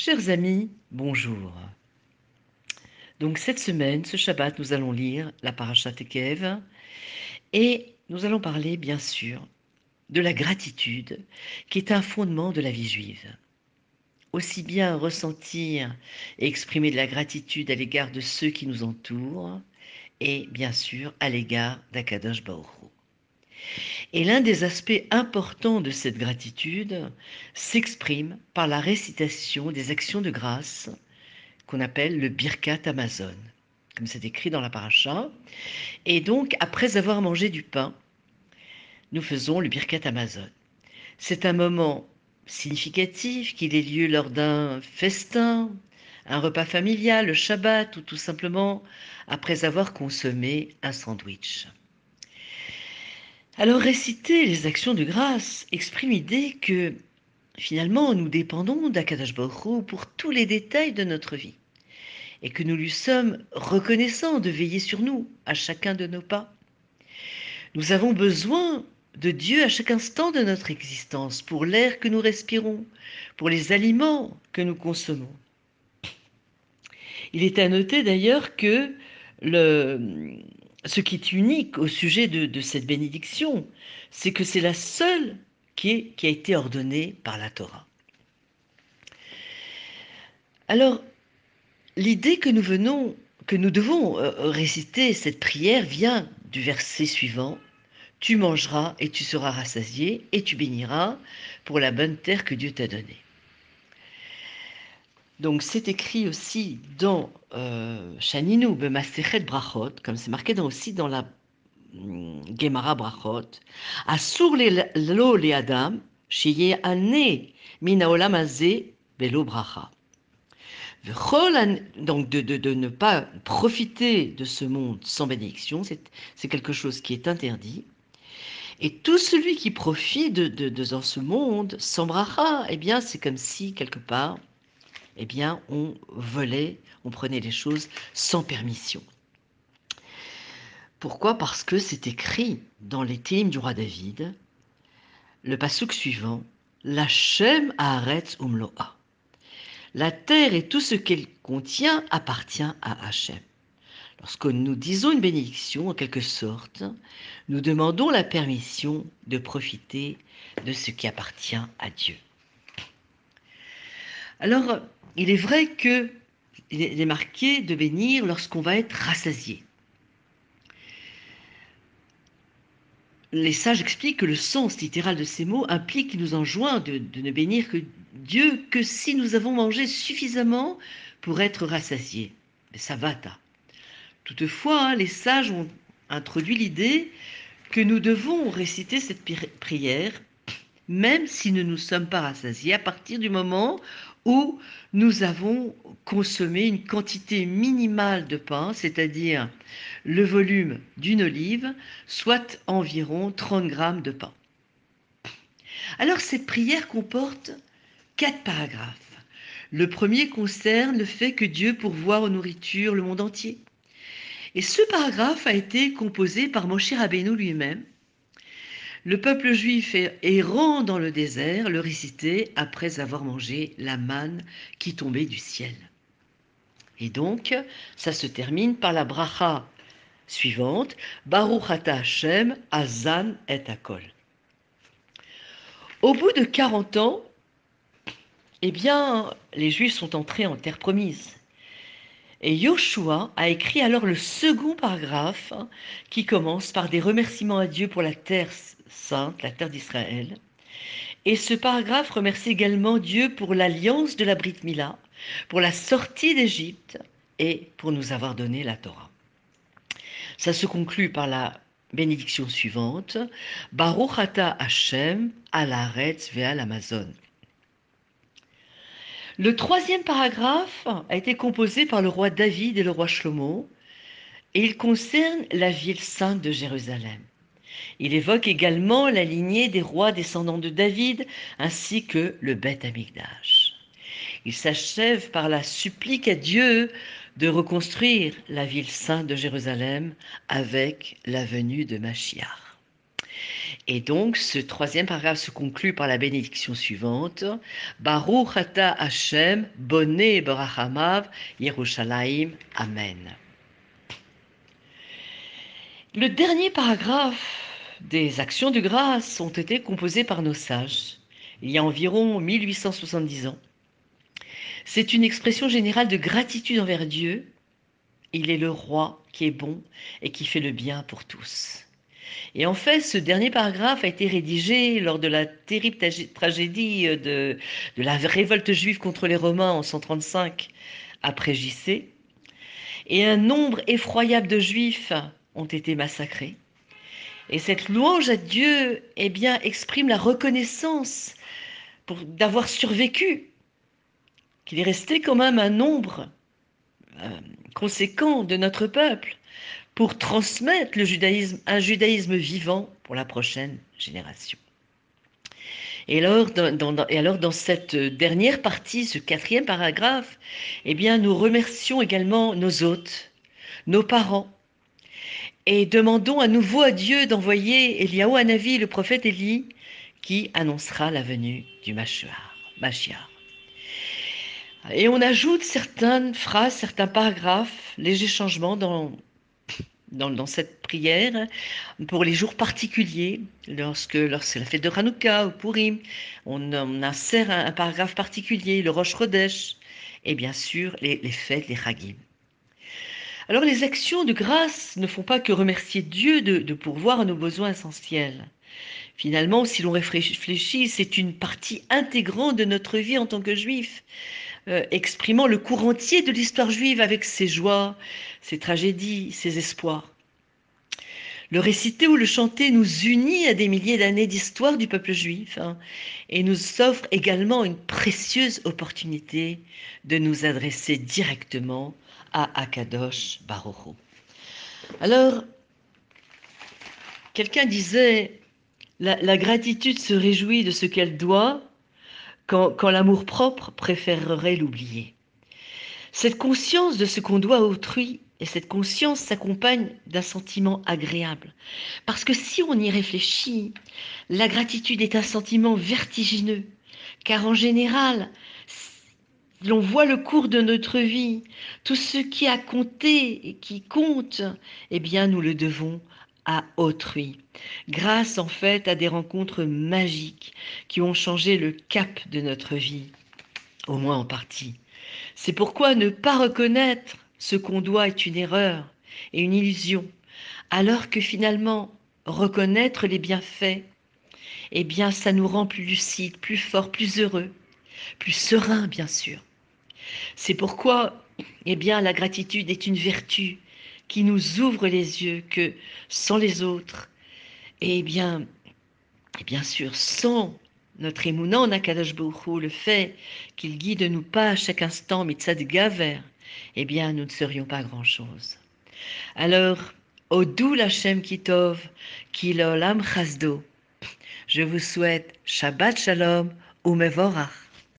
Chers amis, bonjour. Donc cette semaine, ce Shabbat, nous allons lire la Parashat Ekev et nous allons parler bien sûr de la gratitude qui est un fondement de la vie juive. Aussi bien ressentir et exprimer de la gratitude à l'égard de ceux qui nous entourent et bien sûr à l'égard d'Akadosh Baruch Hu. Et l'un des aspects importants de cette gratitude s'exprime par la récitation des actions de grâce qu'on appelle le Birkat Hamazon, comme c'est écrit dans la paracha. Et donc, après avoir mangé du pain, nous faisons le Birkat Hamazon. C'est un moment significatif qu'il ait lieu lors d'un festin, un repas familial, le Shabbat, ou tout simplement après avoir consommé un sandwich. Alors, réciter les actions de grâce exprime l'idée que finalement nous dépendons d'Akadosh Baruch Hu pour tous les détails de notre vie, et que nous lui sommes reconnaissants de veiller sur nous à chacun de nos pas. Nous avons besoin de Dieu à chaque instant de notre existence, pour l'air que nous respirons, pour les aliments que nous consommons. Il est à noter d'ailleurs que ce qui est unique au sujet de cette bénédiction, c'est que c'est la seule qui a été ordonnée par la Torah. Alors, l'idée que nous devons réciter cette prière vient du verset suivant. Tu mangeras et tu seras rassasié et tu béniras pour la bonne terre que Dieu t'a donnée. Donc c'est écrit aussi dans Shaninu B'Masechet Brachot, comme c'est marqué aussi dans la Gemara Brachot, Asur lo le Adam sheyeh ane min haolam hazeh belo bracha. Donc de ne pas profiter de ce monde sans bénédiction, c'est quelque chose qui est interdit. Et tout celui qui profite dans ce monde sans bracha, eh bien c'est comme si quelque part, eh bien on volait, on prenait les choses sans permission. Pourquoi? Parce que c'est écrit dans les Télim du roi David, le passouk suivant, L'Hashem haaretz umloa. La terre et tout ce qu'elle contient appartient à Hachem. Lorsque nous disons une bénédiction, en quelque sorte, nous demandons la permission de profiter de ce qui appartient à Dieu. Alors, il est vrai qu'il est marqué de bénir lorsqu'on va être rassasié. Les sages expliquent que le sens littéral de ces mots implique qu'il nous enjoint de ne bénir que Dieu que si nous avons mangé suffisamment pour être rassasiés. Mais ça va, ta. Toutefois, les sages ont introduit l'idée que nous devons réciter cette prière même si nous ne nous sommes pas rassasiés, à partir du moment où nous avons consommé une quantité minimale de pain, c'est-à-dire le volume d'une olive, soit environ 30 grammes de pain. Alors cette prière comporte 4 paragraphes. Le premier concerne le fait que Dieu pourvoit aux nourritures le monde entier. Et ce paragraphe a été composé par Moshe Rabbeinu lui-même. Le peuple juif errant dans le désert le récitait après avoir mangé la manne qui tombait du ciel. Et donc, ça se termine par la bracha suivante, Baruch ata Hashem, Hazan et Akol. Au bout de 40 ans, eh bien, les Juifs sont entrés en terre promise. Et Yoshua a écrit alors le second paragraphe qui commence par des remerciements à Dieu pour la terre sainte, la terre d'Israël. Et ce paragraphe remercie également Dieu pour l'alliance de la Brit Mila, pour la sortie d'Égypte et pour nous avoir donné la Torah. Ça se conclut par la bénédiction suivante, Baruch ata Hashem al haaretz ve'al Amazon. Le troisième paragraphe a été composé par le roi David et le roi Shlomo, et il concerne la ville sainte de Jérusalem. Il évoque également la lignée des rois descendants de David, ainsi que le Beth Amikdash. Il s'achève par la supplique à Dieu de reconstruire la ville sainte de Jérusalem avec la venue de Machiach. Et donc, ce troisième paragraphe se conclut par la bénédiction suivante. Baruch ata Hashem, boné barachamav, Yerushalayim, Amen. Le dernier paragraphe des actions de grâce ont été composés par nos sages, il y a environ 1870 ans. C'est une expression générale de gratitude envers Dieu. Il est le roi qui est bon et qui fait le bien pour tous. Et en fait, ce dernier paragraphe a été rédigé lors de la terrible tragédie de la révolte juive contre les Romains en 135 après JC. Et un nombre effroyable de Juifs ont été massacrés. Et cette louange à Dieu, eh bien, exprime la reconnaissance d'avoir survécu, qu'il est resté quand même un nombre conséquent de notre peuple pour transmettre un judaïsme vivant pour la prochaine génération. Et alors, dans cette dernière partie, ce quatrième paragraphe, eh bien, nous remercions également nos hôtes, nos parents, et demandons à nouveau à Dieu d'envoyer Eliyahu Hanavi, le prophète Élie, qui annoncera la venue du Mashiach. Et on ajoute certaines phrases, certains paragraphes, légers changements dans cette prière pour les jours particuliers, lorsque c'est la fête de Hanouka ou Purim, on insère un paragraphe particulier, le Rosh Chodesh, et bien sûr les fêtes, les Chagim. Alors les actions de grâce ne font pas que remercier Dieu de pourvoir à nos besoins essentiels. Finalement, si l'on réfléchit, c'est une partie intégrante de notre vie en tant que juif, exprimant le cours entier de l'histoire juive avec ses joies, ses tragédies, ses espoirs. Le réciter ou le chanter nous unit à des milliers d'années d'histoire du peuple juif et nous offre également une précieuse opportunité de nous adresser directement à Akadosh Baruch Hu. Alors, quelqu'un disait, la gratitude se réjouit de ce qu'elle doit quand l'amour-propre préférerait l'oublier. Cette conscience de ce qu'on doit à autrui et cette conscience s'accompagne d'un sentiment agréable. Parce que si on y réfléchit, la gratitude est un sentiment vertigineux, car en général, l'on voit le cours de notre vie, tout ce qui a compté et qui compte, eh bien nous le devons à autrui, grâce en fait à des rencontres magiques qui ont changé le cap de notre vie, au moins en partie. C'est pourquoi ne pas reconnaître ce qu'on doit est une erreur et une illusion, alors que finalement, reconnaître les bienfaits, eh bien, ça nous rend plus lucides, plus forts, plus heureux, plus sereins, bien sûr. C'est pourquoi, eh bien, la gratitude est une vertu qui nous ouvre les yeux que sans les autres, et bien sûr, sans notre émouna en Akadosh Baruch Hu, le fait qu'il guide nos pas à chaque instant, mitzad gaver, eh bien, nous ne serions pas grand-chose. Alors, Odou Lachem Kitov, Kilolam Chasdo, je vous souhaite Shabbat Shalom ou Mevorach.